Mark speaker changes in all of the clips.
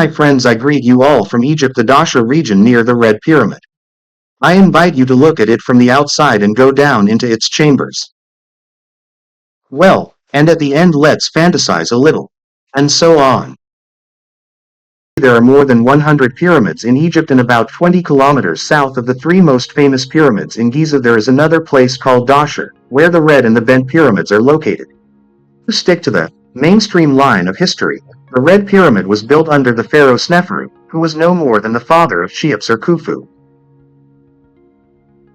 Speaker 1: my friends, I greet you all from Egypt, the Dahshur region near the Red Pyramid. I invite you to look at it from the outside and go down into its chambers. Well, and at the end let's fantasize a little. And so on. There are more than 100 pyramids in Egypt, and about 20 kilometers south of the three most famous pyramids in Giza there is another place called Dahshur, where the red and the bent pyramids are located. To stick to the mainstream line of history, the Red Pyramid was built under the pharaoh Sneferu, who was no more than the father of Cheops or Khufu.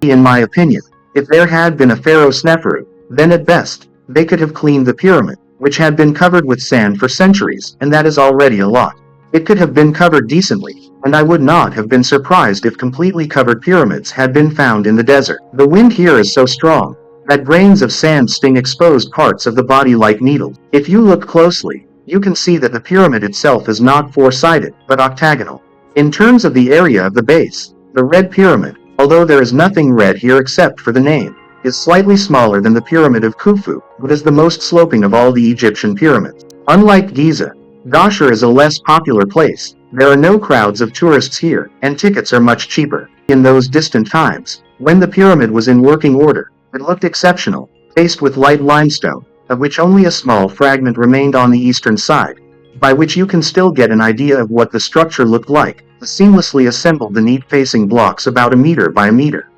Speaker 1: In my opinion, if there had been a pharaoh Sneferu, then at best, they could have cleaned the pyramid, which had been covered with sand for centuries, and that is already a lot. It could have been covered decently, and I would not have been surprised if completely covered pyramids had been found in the desert. The wind here is so strong that grains of sand sting exposed parts of the body like needles. If you look closely, you can see that the pyramid itself is not four-sided, but octagonal. In terms of the area of the base, the Red Pyramid, although there is nothing red here except for the name, is slightly smaller than the Pyramid of Khufu, but is the most sloping of all the Egyptian pyramids. Unlike Giza, Dahshur is a less popular place. There are no crowds of tourists here, and tickets are much cheaper. In those distant times, when the pyramid was in working order, it looked exceptional, faced with light limestone, of which only a small fragment remained on the eastern side, by which you can still get an idea of what the structure looked like. The seamlessly assembled the neat facing blocks about a meter by a meter.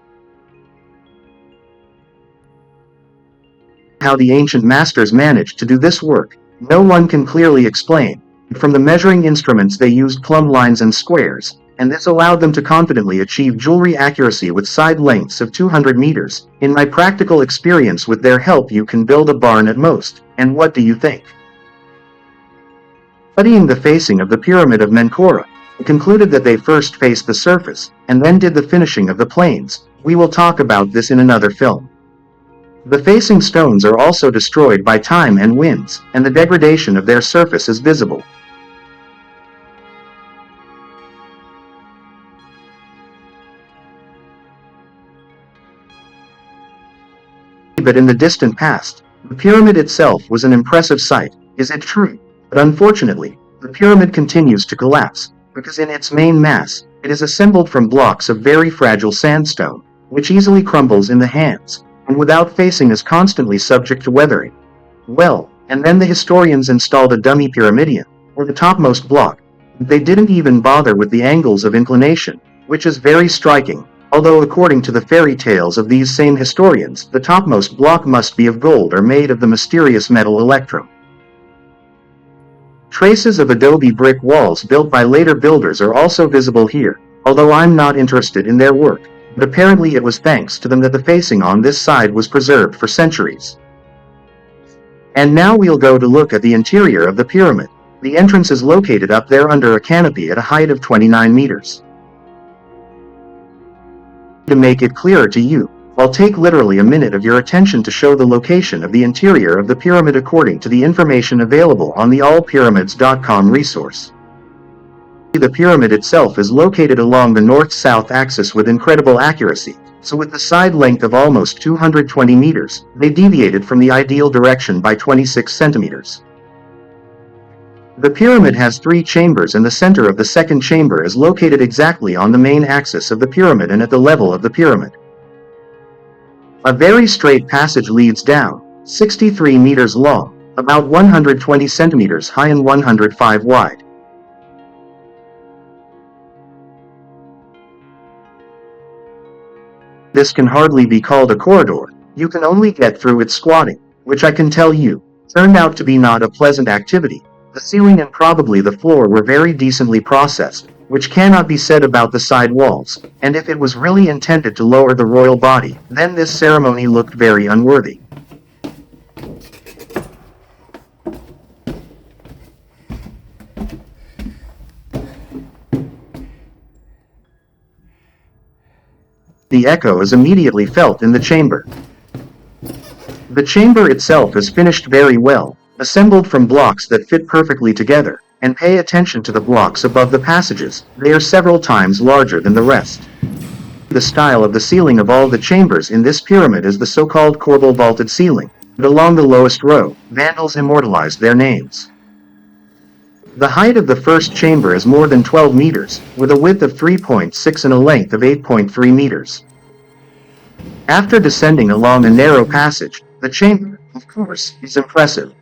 Speaker 1: How the ancient masters managed to do this work, no one can clearly explain. From the measuring instruments they used plumb lines and squares, and this allowed them to confidently achieve jewelry accuracy with side lengths of 200 meters. In my practical experience, with their help you can build a barn at most. And what do you think? Studying the facing of the Pyramid of Menkaure, I concluded that they first faced the surface, and then did the finishing of the planes. We will talk about this in another film. The facing stones are also destroyed by time and winds, and the degradation of their surface is visible. But in the distant past, the pyramid itself was an impressive sight. Is it true? But unfortunately, the pyramid continues to collapse, because in its main mass, it is assembled from blocks of very fragile sandstone, which easily crumbles in the hands, and without facing is constantly subject to weathering. Well, and then the historians installed a dummy pyramidion, or the topmost block. They didn't even bother with the angles of inclination, which is very striking. Although according to the fairy tales of these same historians, the topmost block must be of gold or made of the mysterious metal electrum. Traces of adobe brick walls built by later builders are also visible here, although I'm not interested in their work, but apparently it was thanks to them that the facing on this side was preserved for centuries. And now we'll go to look at the interior of the pyramid. The entrance is located up there under a canopy at a height of 29 meters. To make it clearer to you, I'll take literally a minute of your attention to show the location of the interior of the pyramid according to the information available on the allpyramids.com resource. The pyramid itself is located along the north-south axis with incredible accuracy, so with the side length of almost 220 meters, they deviated from the ideal direction by 26 centimeters. The pyramid has 3 chambers, and the center of the second chamber is located exactly on the main axis of the pyramid and at the level of the pyramid. A very straight passage leads down, 63 meters long, about 120 centimeters high and 105 wide. This can hardly be called a corridor. You can only get through it squatting, which I can tell you, turned out to be not a pleasant activity. The ceiling and probably the floor were very decently processed, which cannot be said about the side walls, and if it was really intended to lower the royal body, then this ceremony looked very unworthy. The echo is immediately felt in the chamber. The chamber itself is finished very well, assembled from blocks that fit perfectly together, and pay attention to the blocks above the passages. They are several times larger than the rest. The style of the ceiling of all the chambers in this pyramid is the so-called corbel vaulted ceiling, but along the lowest row, vandals immortalized their names. The height of the first chamber is more than 12 meters, with a width of 3.6 and a length of 8.3 meters. After descending along a narrow passage, the chamber, of course, is impressive.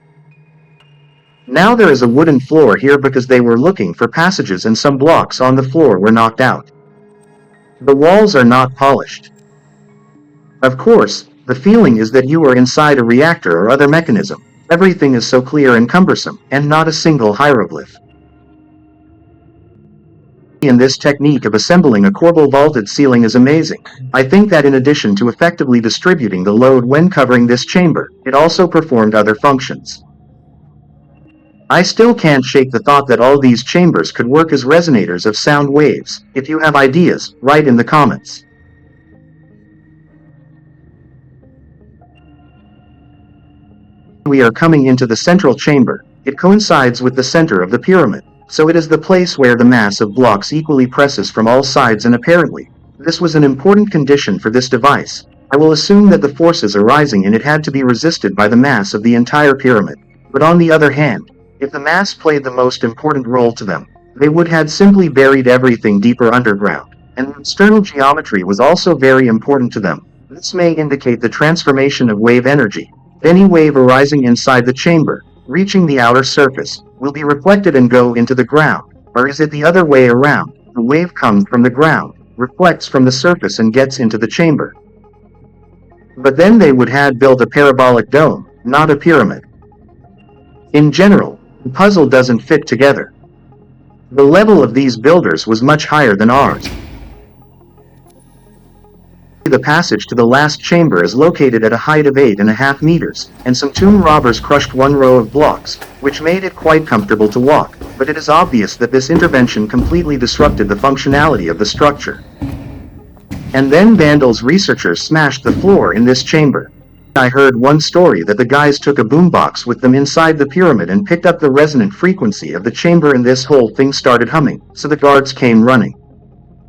Speaker 1: Now there is a wooden floor here because they were looking for passages and some blocks on the floor were knocked out. The walls are not polished. Of course, the feeling is that you are inside a reactor or other mechanism. Everything is so clear and cumbersome, and not a single hieroglyph. In this technique of assembling a corbel vaulted ceiling is amazing. I think that in addition to effectively distributing the load when covering this chamber, it also performed other functions. I still can't shake the thought that all these chambers could work as resonators of sound waves. If you have ideas, write in the comments. We are coming into the central chamber. It coincides with the center of the pyramid, so it is the place where the mass of blocks equally presses from all sides, and apparently, this was an important condition for this device. I will assume that the forces arising in it had to be resisted by the mass of the entire pyramid. But on the other hand, if the mass played the most important role to them, they would have simply buried everything deeper underground, and external geometry was also very important to them. This may indicate the transformation of wave energy. Any wave arising inside the chamber, reaching the outer surface, will be reflected and go into the ground, or is it the other way around? The wave comes from the ground, reflects from the surface and gets into the chamber. But then they would have built a parabolic dome, not a pyramid. In general, the puzzle doesn't fit together. The level of these builders was much higher than ours. The passage to the last chamber is located at a height of 8.5 meters, and some tomb robbers crushed one row of blocks, which made it quite comfortable to walk, but it is obvious that this intervention completely disrupted the functionality of the structure. And then Vandals researchers smashed the floor in this chamber. I heard one story that the guys took a boombox with them inside the pyramid and picked up the resonant frequency of the chamber, and this whole thing started humming, so the guards came running.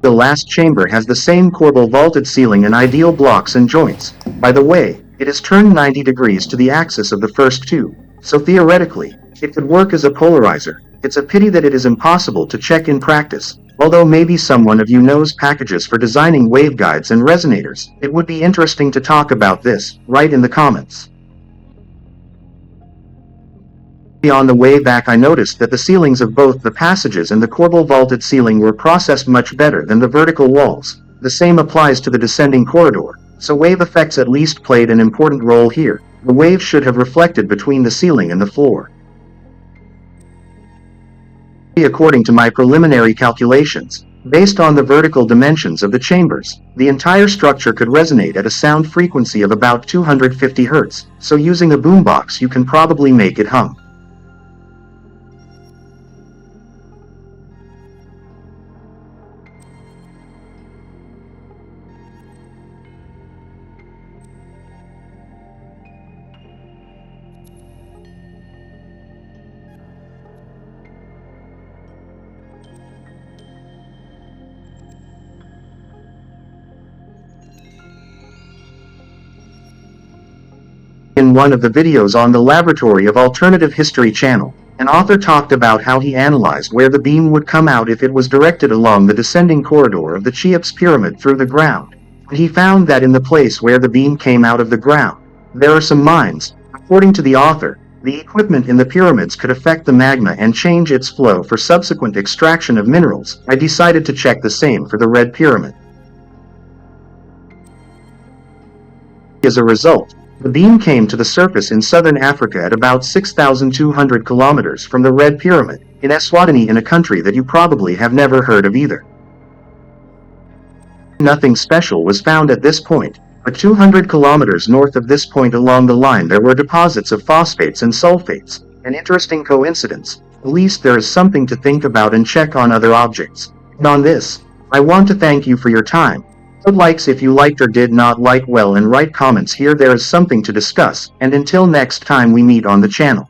Speaker 1: The last chamber has the same corbel vaulted ceiling and ideal blocks and joints. By the way, it is turned 90 degrees to the axis of the first two, so theoretically, it could work as a polarizer. It's a pity that it is impossible to check in practice. Although maybe someone of you knows packages for designing waveguides and resonators, it would be interesting to talk about this. Write in the comments. On the way back I noticed that the ceilings of both the passages and the corbel vaulted ceiling were processed much better than the vertical walls. The same applies to the descending corridor, so wave effects at least played an important role here. The wave should have reflected between the ceiling and the floor. According to my preliminary calculations, based on the vertical dimensions of the chambers, the entire structure could resonate at a sound frequency of about 250 Hz, so using a boombox you can probably make it hum. In one of the videos on the Laboratory of Alternative History channel, an author talked about how he analyzed where the beam would come out if it was directed along the descending corridor of the Cheops pyramid through the ground. And he found that in the place where the beam came out of the ground, there are some mines. According to the author, the equipment in the pyramids could affect the magma and change its flow for subsequent extraction of minerals. I decided to check the same for the Red Pyramid. As a result, the beam came to the surface in southern Africa at about 6,200 kilometers from the Red Pyramid, in Eswatini, in a country that you probably have never heard of either. Nothing special was found at this point, but 200 kilometers north of this point along the line there were deposits of phosphates and sulfates. An interesting coincidence. At least there is something to think about and check on other objects. And on this, I want to thank you for your time. Put likes if you liked or did not like well, and write comments here. There is something to discuss, and until next time we meet on the channel.